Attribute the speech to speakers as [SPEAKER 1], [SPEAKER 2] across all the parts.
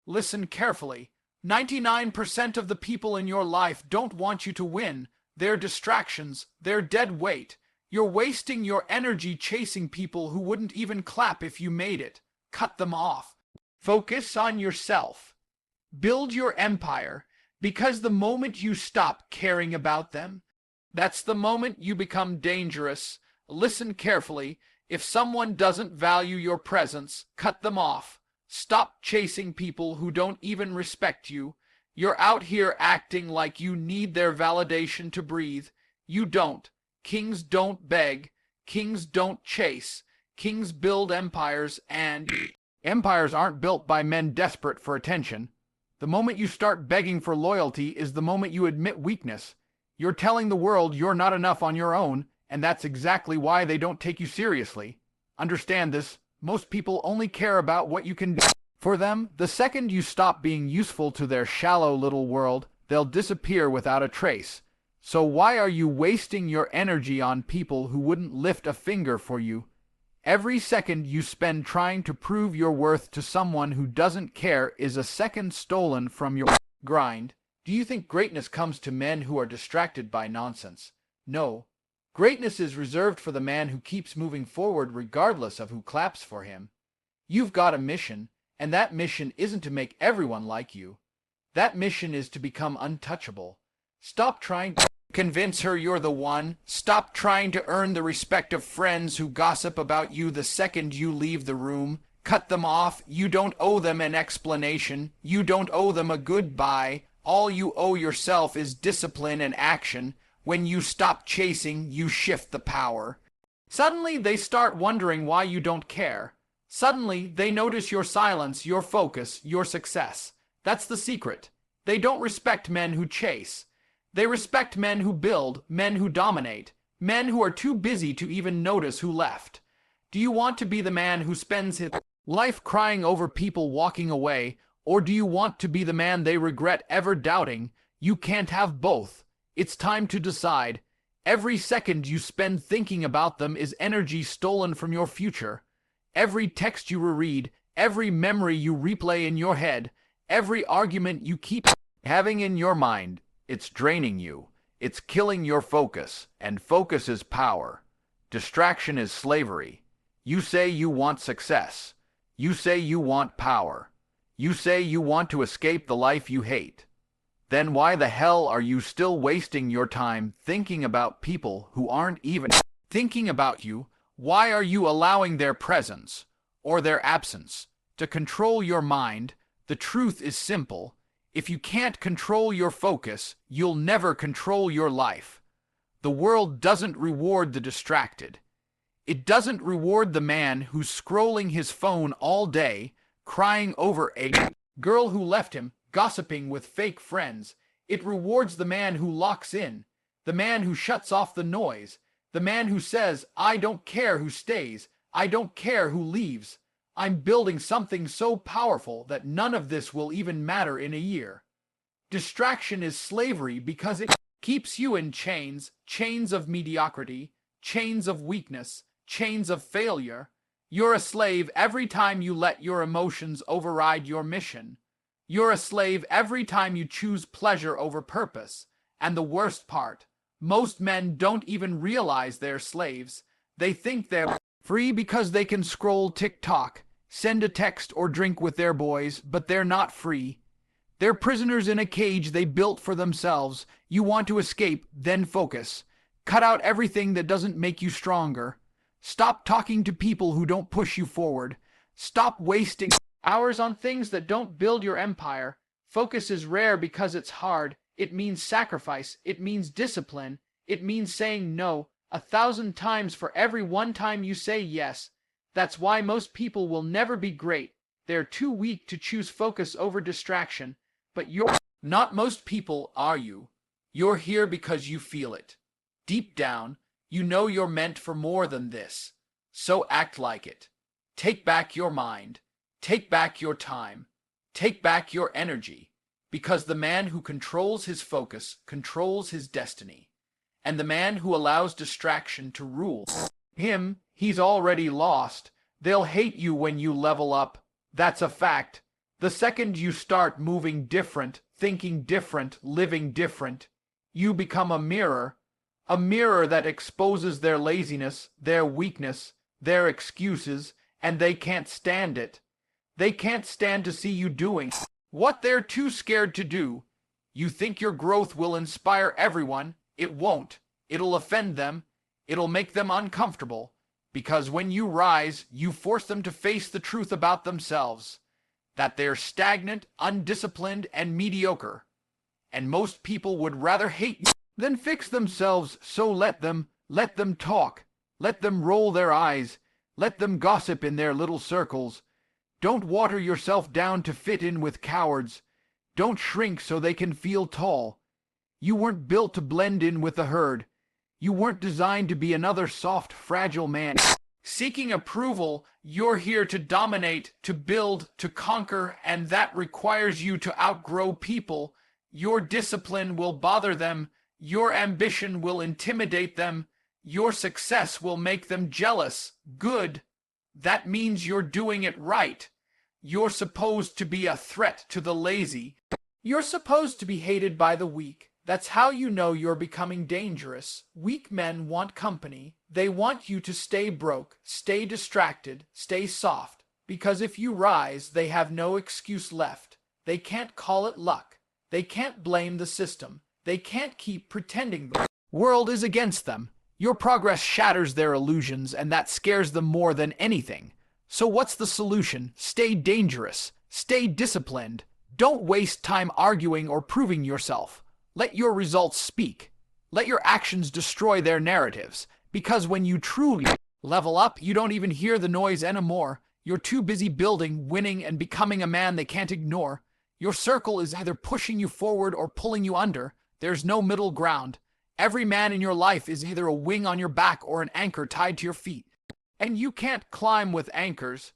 [SPEAKER 1] Listen carefully. 99% of the people in your life don't want you to win. They're distractions. They're dead weight. You're wasting your energy chasing people who wouldn't even clap if you made it. Cut them off. Focus on yourself. Build your empire, because the moment you stop caring about them, that's the moment you become dangerous. Listen carefully. If someone doesn't value your presence, cut them off. Stop chasing people who don't even respect you. You're out here acting like you need their validation to breathe. You don't. Kings don't beg. Kings don't chase. Kings build empires, and empires aren't built by men desperate for attention. The moment you start begging for loyalty is the moment you admit weakness. You're telling the world you're not enough on your own, and that's exactly why they don't take you seriously. Understand this. Most people only care about what you can do for them. The second you stop being useful to their shallow little world, they'll disappear without a trace. So why are you wasting your energy on people who wouldn't lift a finger for you? Every second you spend trying to prove your worth to someone who doesn't care is a second stolen from your grind. Do you think greatness comes to men who are distracted by nonsense? No. Greatness is reserved for the man who keeps moving forward regardless of who claps for him. You've got a mission, and that mission isn't to make everyone like you. That mission is to become untouchable. Stop trying to convince her you're the one. Stop trying to earn the respect of friends who gossip about you the second you leave the room. Cut them off. You don't owe them an explanation. You don't owe them a goodbye. All you owe yourself is discipline and action. When you stop chasing, you shift the power. Suddenly, they start wondering why you don't care. Suddenly, they notice your silence, your focus, your success. That's the secret. They don't respect men who chase. They respect men who build, men who dominate, men who are too busy to even notice who left. Do you want to be the man who spends his life crying over people walking away, or do you want to be the man they regret ever doubting? You can't have both. It's time to decide. Every second you spend thinking about them is energy stolen from your future. Every text you reread, every memory you replay in your head, every argument you keep having in your mind, it's draining you. It's killing your focus, and focus is power. Distraction is slavery. You say you want success. You say you want power. You say you want to escape the life you hate. Then why the hell are you still wasting your time thinking about people who aren't even thinking about you? Why are you allowing their presence, or their absence, to control your mind? The truth is simple. If you can't control your focus, you'll never control your life. The world doesn't reward the distracted. It doesn't reward the man who's scrolling his phone all day, crying over a girl who left him, gossiping with fake friends. It rewards the man who locks in, the man who shuts off the noise, the man who says, I don't care who stays, I don't care who leaves. I'm building something so powerful that none of this will even matter in a year. Distraction is slavery because it keeps you in chains, chains of mediocrity, chains of weakness, chains of failure. You're a slave every time you let your emotions override your mission. You're a slave every time you choose pleasure over purpose. And the worst part, most men don't even realize they're slaves. They think they're free because they can scroll TikTok, send a text, or drink with their boys, but they're not free. They're prisoners in a cage they built for themselves. You want to escape, then focus. Cut out everything that doesn't make you stronger. Stop talking to people who don't push you forward. Stop wasting hours on things that don't build your empire. Focus is rare because it's hard. It means sacrifice. It means discipline. It means saying no 1,000 times for every one time you say yes. That's why most people will never be great. They're too weak to choose focus over distraction. But you're not most people, are you? You're here because you feel it. Deep down, you know you're meant for more than this. So act like it. Take back your mind. Take back your time. Take back your energy. Because the man who controls his focus controls his destiny. And the man who allows distraction to rule him, he's already lost. They'll hate you when you level up. That's a fact. The second you start moving different, thinking different, living different, you become a mirror that exposes their laziness, their weakness, their excuses, and they can't stand it. They can't stand to see you doing what they're too scared to do. You think your growth will inspire everyone. It won't. It'll offend them. It'll make them uncomfortable. Because when you rise, you force them to face the truth about themselves. That they're stagnant, undisciplined, and mediocre. And most people would rather hate you than fix themselves, so let them talk. Let them roll their eyes. Let them gossip in their little circles. Don't water yourself down to fit in with cowards. Don't shrink so they can feel tall. You weren't built to blend in with the herd. You weren't designed to be another soft, fragile man. Seeking approval, you're here to dominate, to build, to conquer, and that requires you to outgrow people. Your discipline will bother them. Your ambition will intimidate them. Your success will make them jealous. Good. That means you're doing it right. You're supposed to be a threat to the lazy. You're supposed to be hated by the weak. That's how you know you're becoming dangerous. Weak men want company. They want you to stay broke, stay distracted, stay soft. Because if you rise, they have no excuse left. They can't call it luck. They can't blame the system. They can't keep pretending the world is against them. Your progress shatters their illusions, and that scares them more than anything. So what's the solution? Stay dangerous. Stay disciplined. Don't waste time arguing or proving yourself. Let your results speak. Let your actions destroy their narratives. Because when you truly level up, you don't even hear the noise anymore. You're too busy building, winning, and becoming a man they can't ignore. Your circle is either pushing you forward or pulling you under. There's no middle ground. Every man in your life is either a wing on your back or an anchor tied to your feet. And you can't climb with anchors.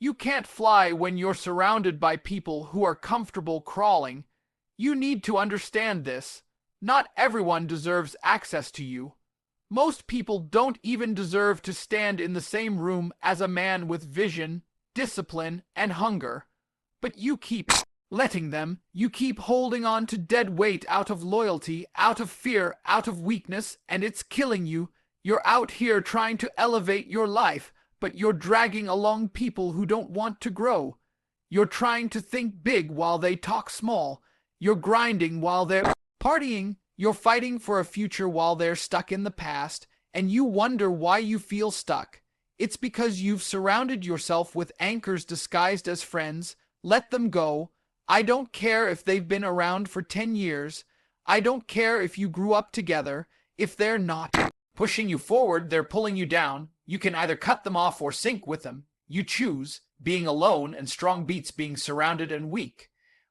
[SPEAKER 1] You can't fly when you're surrounded by people who are comfortable crawling. You need to understand this. Not everyone deserves access to you. Most people don't even deserve to stand in the same room as a man with vision, discipline, and hunger. But you keep letting them. You keep holding on to dead weight out of loyalty, out of fear, out of weakness, and it's killing you. You're out here trying to elevate your life, but you're dragging along people who don't want to grow. You're trying to think big while they talk small. You're grinding while they're partying. You're fighting for a future while they're stuck in the past, and you wonder why you feel stuck. It's because you've surrounded yourself with anchors disguised as friends. Let them go. I don't care if they've been around for 10 years. I don't care if you grew up together. If they're not pushing you forward, they're pulling you down. You can either cut them off or sink with them. You choose, being alone and strong beats being surrounded and weak.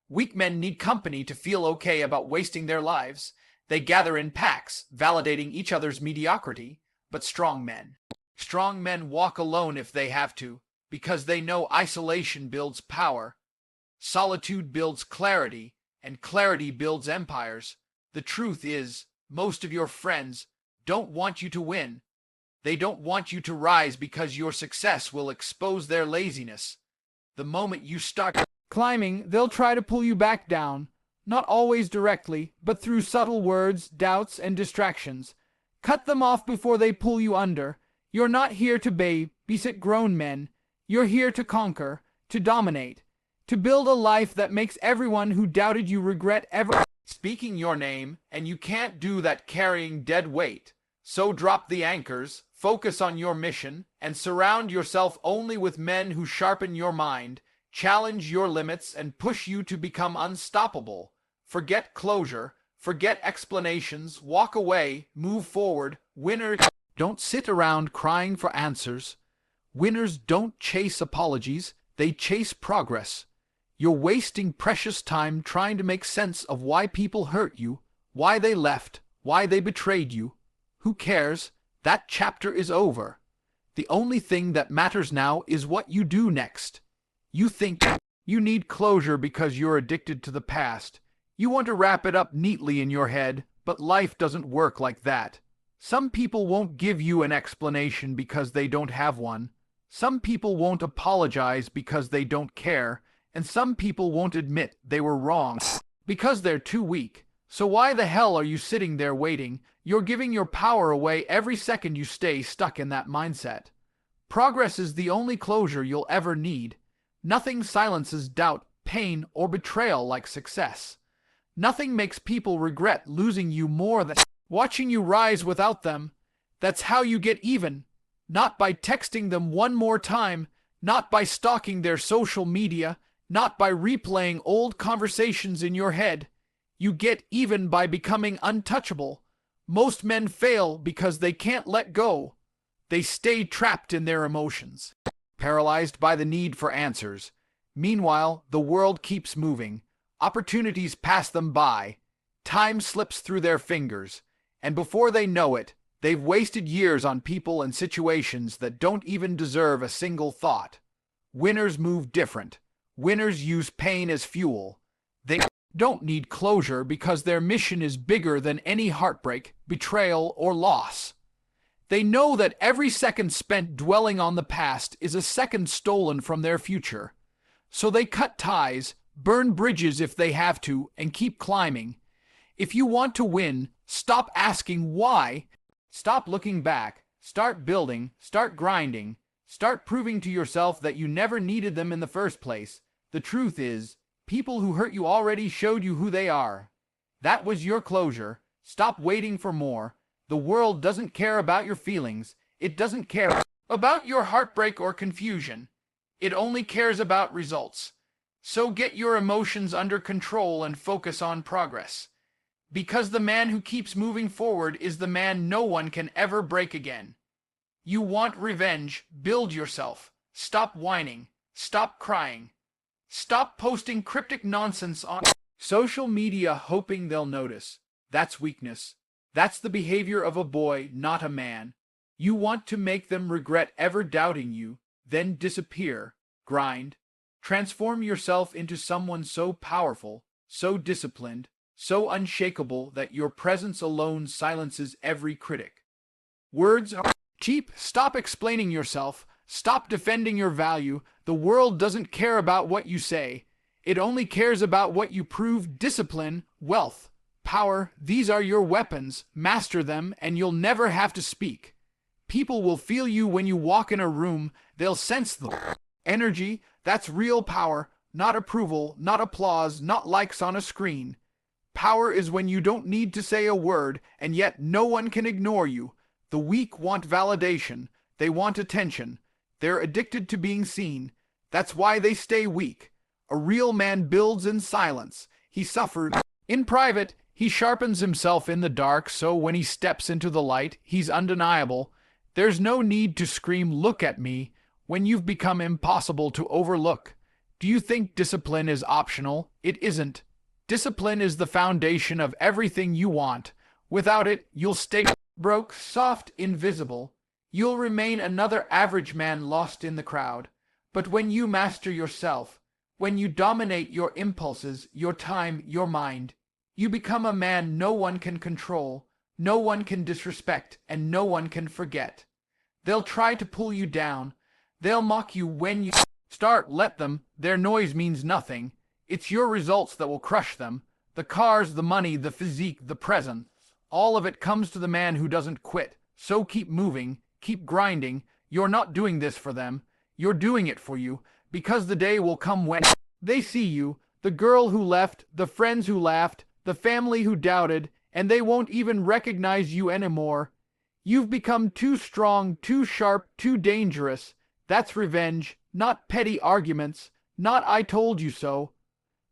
[SPEAKER 1] Weak men need company to feel okay about wasting their lives. They gather in packs, validating each other's mediocrity. But strong men walk alone if they have to, because they know isolation builds power. Solitude builds clarity, and clarity builds empires. The truth is, most of your friends don't want you to win. They don't want you to rise because your success will expose their laziness. The moment you start climbing, they'll try to pull you back down. Not always directly, but through subtle words, doubts, and distractions. Cut them off before they pull you under. You're not here to babysit grown men. You're here to conquer, to dominate, to build a life that makes everyone who doubted you regret ever speaking your name, and you can't do that carrying dead weight. So drop the anchors, focus on your mission, and surround yourself only with men who sharpen your mind, challenge your limits, and push you to become unstoppable. Forget closure, forget explanations, walk away, move forward. Winners don't sit around crying for answers. Winners don't chase apologies, they chase progress. You're wasting precious time trying to make sense of why people hurt you, why they left, why they betrayed you. Who cares? That chapter is over. The only thing that matters now is what you do next. You think you need closure because you're addicted to the past. You want to wrap it up neatly in your head, but life doesn't work like that. Some people won't give you an explanation because they don't have one. Some people won't apologize because they don't care. And some people won't admit they were wrong because they're too weak. So why the hell are you sitting there waiting? You're giving your power away every second you stay stuck in that mindset. Progress is the only closure you'll ever need. Nothing silences doubt, pain, or betrayal like success. Nothing makes people regret losing you more than watching you rise without them. That's how you get even. Not by texting them one more time, not by stalking their social media, not by replaying old conversations in your head. You get even by becoming untouchable. Most men fail because they can't let go. They stay trapped in their emotions, paralyzed by the need for answers. Meanwhile, the world keeps moving. Opportunities pass them by. Time slips through their fingers. And before they know it, they've wasted years on people and situations that don't even deserve a single thought. Winners move different. Winners use pain as fuel. They don't need closure because their mission is bigger than any heartbreak, betrayal, or loss. They know that every second spent dwelling on the past is a second stolen from their future. So they cut ties, burn bridges if they have to, and keep climbing. If you want to win, stop asking why. Stop looking back. Start building. Start grinding. Start proving to yourself that you never needed them in the first place. The truth is, people who hurt you already showed you who they are. That was your closure. Stop waiting for more. The world doesn't care about your feelings. It doesn't care about your heartbreak or confusion. It only cares about results. So get your emotions under control and focus on progress. Because the man who keeps moving forward is the man no one can ever break again. You want revenge? Build yourself. Stop whining. Stop crying. Stop posting cryptic nonsense on social media hoping they'll notice. That's weakness. That's the behavior of a boy, not a man. You want to make them regret ever doubting you, then disappear, grind. Transform yourself into someone so powerful, so disciplined, so unshakable that your presence alone silences every critic. Words are cheap. Stop explaining yourself. Stop defending your value. The world doesn't care about what you say. It only cares about what you prove. Discipline, wealth, power, these are your weapons. Master them and you'll never have to speak. People will feel you when you walk in a room. They'll sense the energy. That's real power, not approval, not applause, not likes on a screen. Power is when you don't need to say a word, and yet no one can ignore you. The weak want validation. They want attention. They're addicted to being seen. That's why they stay weak. A real man builds in silence. He suffers in private. He sharpens himself in the dark, so when he steps into the light, he's undeniable. There's no need to scream, "Look at me," when you've become impossible to overlook. Do you think discipline is optional? It isn't. Discipline is the foundation of everything you want. Without it, you'll stay broke, soft, invisible. You'll remain another average man lost in the crowd. But when you master yourself, when you dominate your impulses, your time, your mind, you become a man no one can control, no one can disrespect, and no one can forget. They'll try to pull you down. They'll mock you when you start. Let them. Their noise means nothing. It's your results that will crush them. The cars, the money, the physique, the presence. All of it comes to the man who doesn't quit. So keep moving. Keep grinding. You're not doing this for them. You're doing it for you. Because the day will come when they see you. The girl who left. The friends who laughed. The family who doubted. And they won't even recognize you anymore. You've become too strong, too sharp, too dangerous. That's revenge, not petty arguments, not "I told you so."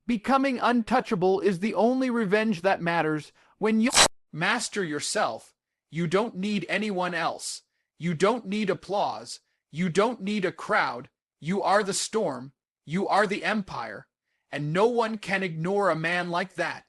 [SPEAKER 1] Becoming untouchable is the only revenge that matters. When you master yourself, you don't need anyone else. You don't need applause. You don't need a crowd. You are the storm. You are the empire. And no one can ignore a man like that.